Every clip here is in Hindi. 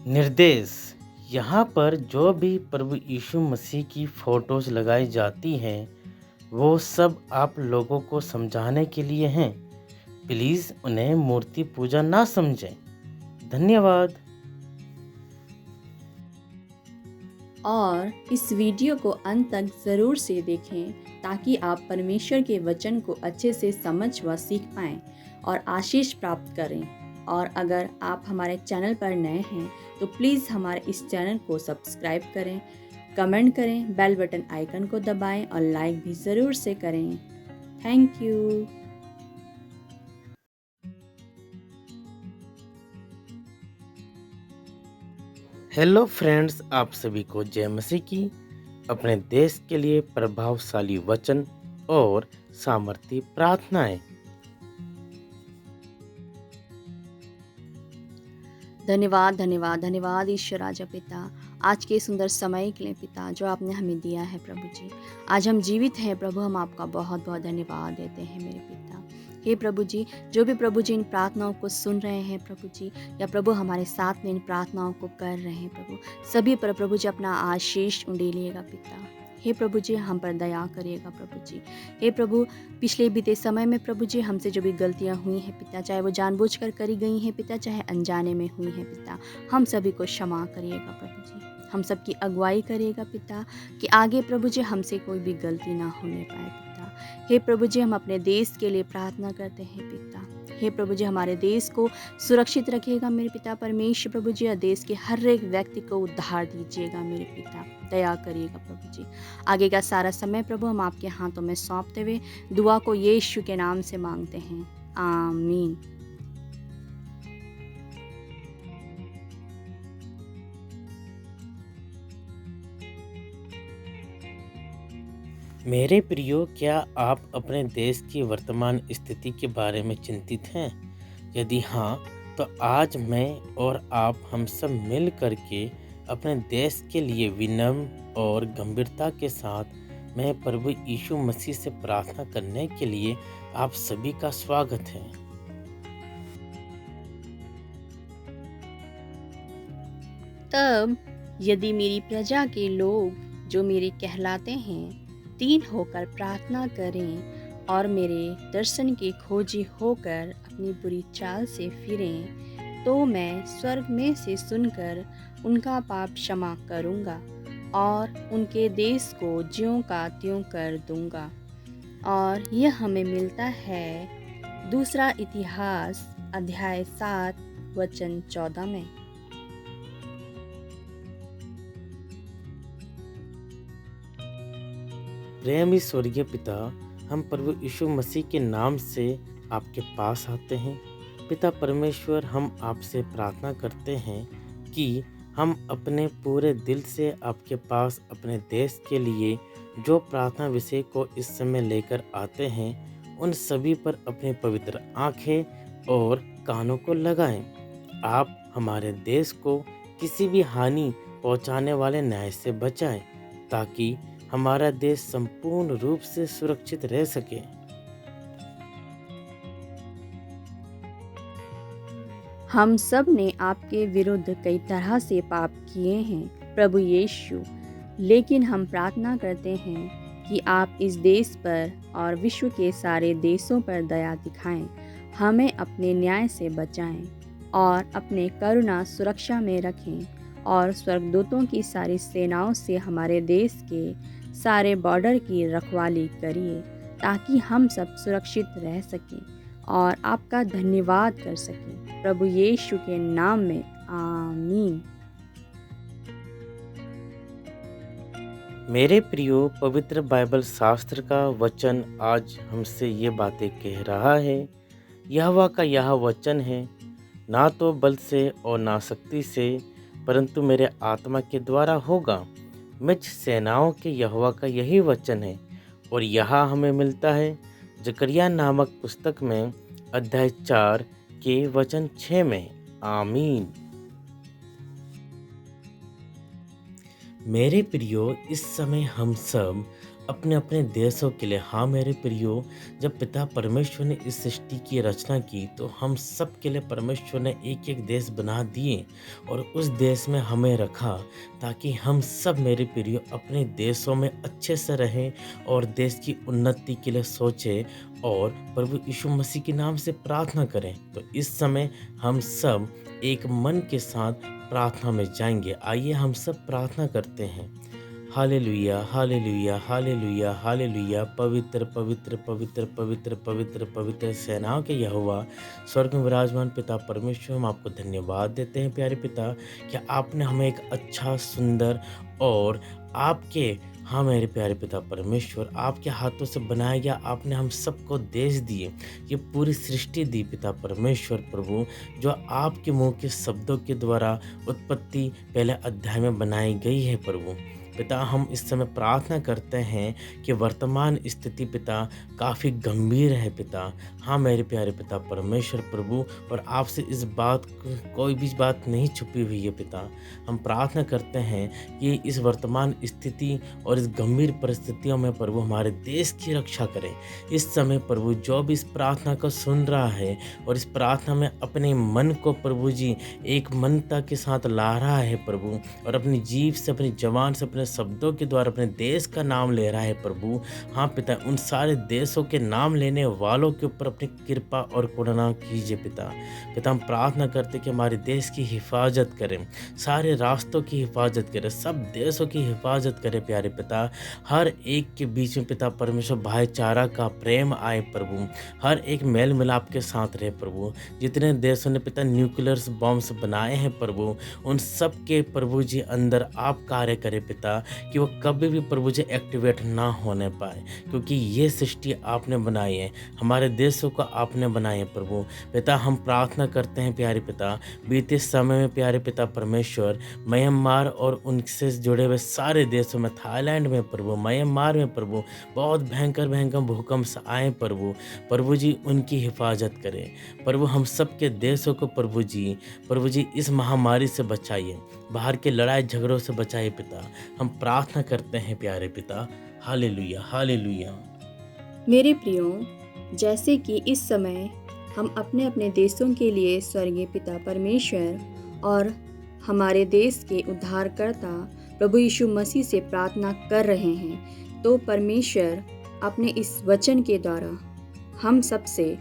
निर्देश। यहाँ पर जो भी प्रभु यीशु मसीह की फ़ोटोज़ लगाई जाती हैं वो सब आप लोगों को समझाने के लिए हैं। प्लीज़ उन्हें मूर्ति पूजा ना समझें। धन्यवाद। और इस वीडियो को अंत तक ज़रूर से देखें ताकि आप परमेश्वर के वचन को अच्छे से समझ व सीख पाएं और आशीष प्राप्त करें। और अगर आप हमारे चैनल पर नए हैं तो प्लीज़ हमारे इस चैनल को सब्सक्राइब करें, कमेंट करें, बेल बटन आइकन को दबाएं और लाइक भी ज़रूर से करें। Thank you. हेलो फ्रेंड्स, आप सभी को जय मसीह की। अपने देश के लिए प्रभावशाली वचन और सामर्थी प्रार्थनाएं। धन्यवाद धन्यवाद धन्यवाद ईश्वर राजा पिता, आज के सुंदर समय के लिए पिता जो आपने हमें दिया है प्रभु जी। आज हम जीवित हैं प्रभु, हम आपका बहुत बहुत धन्यवाद देते हैं मेरे पिता। हे प्रभु जी, जो भी प्रभु जी इन प्रार्थनाओं को सुन रहे हैं प्रभु जी, या प्रभु हमारे साथ में इन प्रार्थनाओं को कर रहे हैं प्रभु, सभी पर प्रभु जी अपना आशीष उंडेलिएगा पिता। हे प्रभु जी, हम पर दया करिएगा प्रभु जी। हे प्रभु, पिछले बीते समय में प्रभु जी हमसे जो भी गलतियां हुई हैं पिता, चाहे वो जानबूझकर करी गई हैं पिता, चाहे अनजाने में हुई हैं पिता, हम सभी को क्षमा करिएगा प्रभु जी। हम सबकी अगुवाई करिएगा पिता कि आगे प्रभु जी हमसे कोई भी गलती ना होने पाए पिता। हे प्रभु जी, हम अपने देश के लिए प्रार्थना करते हैं पिता। हे प्रभु जी, हमारे देश को सुरक्षित रखिएगा मेरे पिता परमेश्वर प्रभु जी, और देश के हर एक व्यक्ति को उद्धार दीजिएगा मेरे पिता, दया करिएगा प्रभु जी। आगे का सारा समय प्रभु हम आपके हाथों में सौंपते हुए दुआ को यीशु के नाम से मांगते हैं, आमीन। मेरे प्रियो, क्या आप अपने देश की वर्तमान स्थिति के बारे में चिंतित हैं? यदि हाँ, तो आज मैं और आप हम सब मिल करके अपने देश के लिए विनम्र और गंभीरता के साथ मैं प्रभु यीशु मसीह से प्रार्थना करने के लिए आप सभी का स्वागत है। तब यदि मेरी प्रजा के लोग जो मेरे कहलाते हैं दीन होकर प्रार्थना करें और मेरे दर्शन के खोजी होकर अपनी बुरी चाल से फिरें, तो मैं स्वर्ग में से सुनकर उनका पाप क्षमा करूंगा और उनके देश को ज्यों का त्यों कर दूंगा। और यह हमें मिलता है दूसरा इतिहास अध्याय 7 वचन 14 में। प्रेमी स्वर्गीय पिता, हम प्रभु यीशु मसीह के नाम से आपके पास आते हैं। पिता परमेश्वर, हम आपसे प्रार्थना करते हैं कि हम अपने पूरे दिल से आपके पास अपने देश के लिए जो प्रार्थना विषय को इस समय लेकर आते हैं, उन सभी पर अपनी पवित्र आंखें और कानों को लगाएं। आप हमारे देश को किसी भी हानि पहुंचाने वाले न्याय से बचाएं, ताकि हमारा देश संपूर्ण रूप से सुरक्षित रह सके। हम सब ने आपके विरुद्ध कई तरह से पाप किए हैं प्रभु यीशु, लेकिन हम प्रार्थना करते हैं कि आप इस देश पर और विश्व के सारे देशों पर दया दिखाएं, हमें अपने न्याय से बचाएं और अपने करुणा सुरक्षा में रखें, और स्वर्गदूतों की सारी सेनाओं से हमारे देश के सारे बॉर्डर की रखवाली करिए, ताकि हम सब सुरक्षित रह सकें और आपका धन्यवाद कर सकें, प्रभु यीशु के नाम में, आमीन। मेरे प्रियो, पवित्र बाइबल शास्त्र का वचन आज हमसे ये बातें कह रहा है। यहोवा का यह वचन है, ना तो बल से और ना शक्ति से, परंतु मेरे आत्मा के द्वारा होगा। मिच सेनाओं के यहोवा का यही वचन है। और यहाँ हमें मिलता है जकरिया नामक पुस्तक में अध्याय 4 के वचन 6 में, आमीन। मेरे प्रियो, इस समय हम सब अपने अपने देशों के लिए। हाँ मेरे प्रियो, जब पिता परमेश्वर ने इस सृष्टि की रचना की तो हम सब के लिए परमेश्वर ने एक एक देश बना दिए और उस देश में हमें रखा, ताकि हम सब मेरे प्रियो अपने देशों में अच्छे से रहें और देश की उन्नति के लिए सोचें और प्रभु यीशु मसीह के नाम से प्रार्थना करें। तो इस समय हम सब एक मन के साथ प्रार्थना में जाएंगे। आइए हम सब प्रार्थना करते हैं। Hallelujah, hallelujah, hallelujah, hallelujah. पवित्र पवित्र पवित्र पवित्र पवित्र पवित्र सेनाओं के यहोवा, स्वर्ग में विराजमान पिता परमेश्वर, हम आपको धन्यवाद देते हैं प्यारे पिता कि आपने हमें एक अच्छा सुंदर और आपके, हाँ मेरे प्यारे पिता परमेश्वर, आपके हाथों से बनाया गया आपने हम सबको देश दिए, ये पूरी सृष्टि दी पिता परमेश्वर प्रभु, जो आपके मुंह के शब्दों के द्वारा उत्पत्ति पहले अध्याय में बनाई गई है प्रभु। पिता हम इस समय प्रार्थना करते हैं कि वर्तमान स्थिति पिता काफ़ी गंभीर है पिता। हाँ मेरे प्यारे पिता परमेश्वर प्रभु, और आपसे इस बात कोई भी बात नहीं छुपी हुई है पिता। हम प्रार्थना करते हैं कि इस वर्तमान स्थिति और इस गंभीर परिस्थितियों में प्रभु हमारे देश की रक्षा करें। इस समय प्रभु जो भी इस प्रार्थना को सुन रहा है और इस प्रार्थना में अपने मन को प्रभु जी एक मनता के साथ ला रहा है प्रभु, और अपनी जीभ से अपनी जबान से अपने शब्दों के द्वारा अपने देश का नाम ले रहा है प्रभु। हाँ पिता, उन सारे देशों के नाम लेने वालों के ऊपर अपनी कृपा और करुणा कीजिए पिता। पिता हम प्रार्थना करते कि हमारे देश की हिफाजत करें, सारे रास्तों की हिफाजत करें, सब देशों की हिफाजत करें प्यारे पिता। हर एक के बीच में पिता परमेश्वर भाईचारा का प्रेम आए प्रभु, हर एक मेल मिलाप के साथ रहे प्रभु। जितने देशों ने पिता न्यूक्लियर बॉम्ब्स बनाए हैं प्रभु, उन सब के प्रभु जी अंदर आप कार्य करें पिता, कि वो कभी भी प्रभु जी एक्टिवेट ना होने पाए, क्योंकि ये सृष्टि आपने बनाई है, हमारे देशों को आपने बनाए है प्रभु। पिता हम प्रार्थना करते हैं प्यारे पिता, बीते समय में प्यारे पिता परमेश्वर, म्यांमार और उनसे जुड़े हुए सारे देशों में, थाईलैंड में प्रभु, म्यांमार में प्रभु बहुत भयंकर भयंकर भूकंप आए प्रभु। प्रभु जी उनकी हिफाजत करें प्रभु, हम सब के देशों को प्रभु जी इस महामारी से बचाइए, बाहर के लड़ाई झगड़ों से बचाइए पिता। हम प्रार्थना करते हैं प्यारे पिता। Hallelujah, hallelujah. मेरे प्रियो, जैसे कि इस समय हम अपने अपने देशों के लिए स्वर्गीय पिता परमेश्वर और हमारे देश के उद्धारकर्ता प्रभु यीशु मसीह से प्रार्थना कर रहे हैं, तो परमेश्वर अपने इस वचन के द्वारा हम सबसे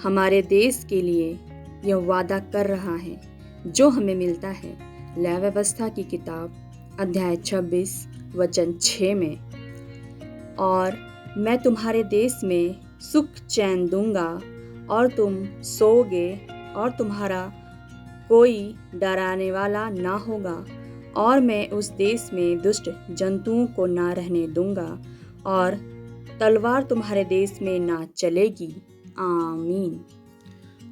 हमारे देश के लिए यह वादा कर रहा है, जो हमें मिलता है लय व्यवस्था की किताब अध्याय 26 वचन 6 में, और मैं तुम्हारे देश में सुख चैन दूंगा और तुम सोओगे और तुम्हारा कोई डराने वाला ना होगा, और मैं उस देश में दुष्ट जंतुओं को ना रहने दूंगा और तलवार तुम्हारे देश में ना चलेगी। आमीन।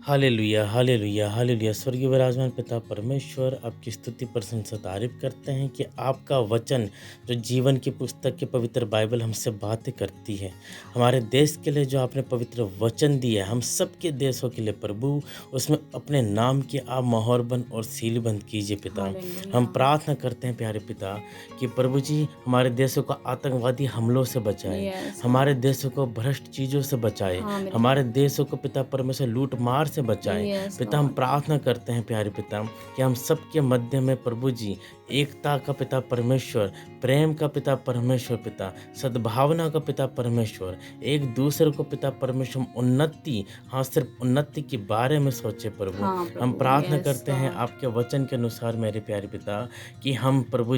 Hallelujah, hallelujah, hallelujah. स्वर्गीय विराजमान पिता परमेश्वर, आपकी स्तुति प्रशंसा तारीफ करते हैं कि आपका वचन जो जीवन की पुस्तक के पवित्र बाइबल हमसे बातें करती है, हमारे देश के लिए जो आपने पवित्र वचन दिया है, हम सब के देशों के लिए प्रभु, उसमें अपने नाम की आप मोहरबंद और सीलबंद कीजिए पिता। हम प्रार्थना करते हैं प्यारे पिता कि प्रभु जी हमारे देशों को आतंकवादी हमलों से बचाए, हमारे देशों को भ्रष्ट चीज़ों से बचाए, हमारे देशों को पिता परमेश्वर लूट मार से बचाए पिता। हम प्रार्थना करते हैं प्यारे पिता कि हम सबके मध्य में प्रभु जी एकता का पिता परमेश्वर, प्रेम का पिता परमेश्वर पिता, सद्भावना का पिता परमेश्वर, एक दूसरे को पिता परमेश्वर उन्नति, हाँ सिर्फ उन्नति के बारे में सोचे प्रभु। हम प्रार्थना करते हैं आपके वचन के अनुसार मेरे प्यारे पिता कि हम प्रभु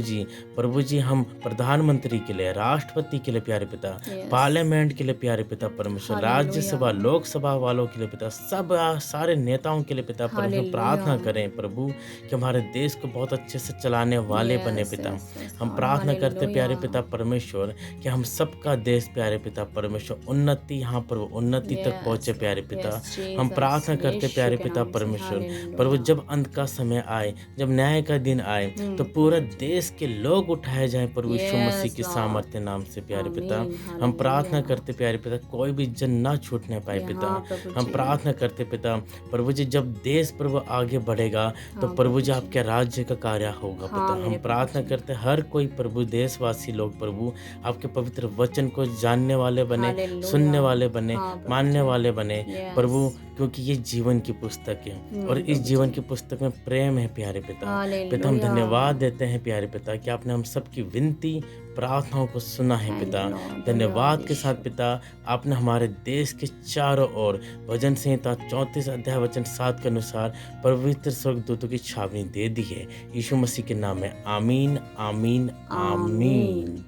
जी हम प्रधानमंत्री के लिए, राष्ट्रपति के लिए प्यारे पिता, पार्लियामेंट के लिए प्यारे पिता परमेश्वर, राज्यसभा लोकसभा वालों के लिए पिता, सब सारे नेताओं के लिए पिता परमेश्वर प्रार्थना करें प्रभु कि हमारे देश को बहुत अच्छे से चलाने वाले बने पिता। हम प्रार्थना करते प्यारे पिता परमेश्वर कि हम सबका देश प्यारे पिता परमेश्वर उन्नति, यहाँ पर उन्नति तक पहुँचे प्यारे पिता। हम प्रार्थना करते प्यारे पिता परमेश्वर प्रभु, जब अंत का समय आए, जब न्याय का दिन आए, तो पूरा देश के लोग उठाए जाए प्रभु यीशु मसीह के सामर्थ्य नाम से प्यारे पिता। हम प्रार्थना करते प्यारे पिता कोई भी जन ना छूटने पाए पिता। हम प्रार्थना करते पिता पिता। प्रभु जी जब देश प्रभु आगे बढ़ेगा तो हाँ, प्रभु जी प्रभु जी। आपके राज्य का कार्य होगा हाँ, पिता। मेरे हम प्रभु प्रार्थना जी। करते हैं हर कोई प्रभु देशवासी लोग प्रभु आपके पवित्र वचन को जानने वाले बने, हालेलुया। सुनने वाले बने, हाँ, प्रभु मानने जी। वाले बने यस। प्रभु, क्योंकि ये जीवन की पुस्तक है और इस प्रभु जीवन जी। की पुस्तक में प्रेम है प्यारे पिता। पिता हम हालेलुया। धन्यवाद देते हैं प्यारे पिता कि आपने हम सबकी विनती प्रार्थनाओं को सुना है थैंक पिता। You Lord. धन्यवाद धन्यवाद के साथ यीशु। पिता आपने हमारे देश के चारों ओर भजन संहिता 34 अध्याय वचन 7 के अनुसार पवित्र स्वर्गदूतों की छावनी दे दी है। यीशु मसीह के नाम में आमीन, आमीन, आमीन। आमीन।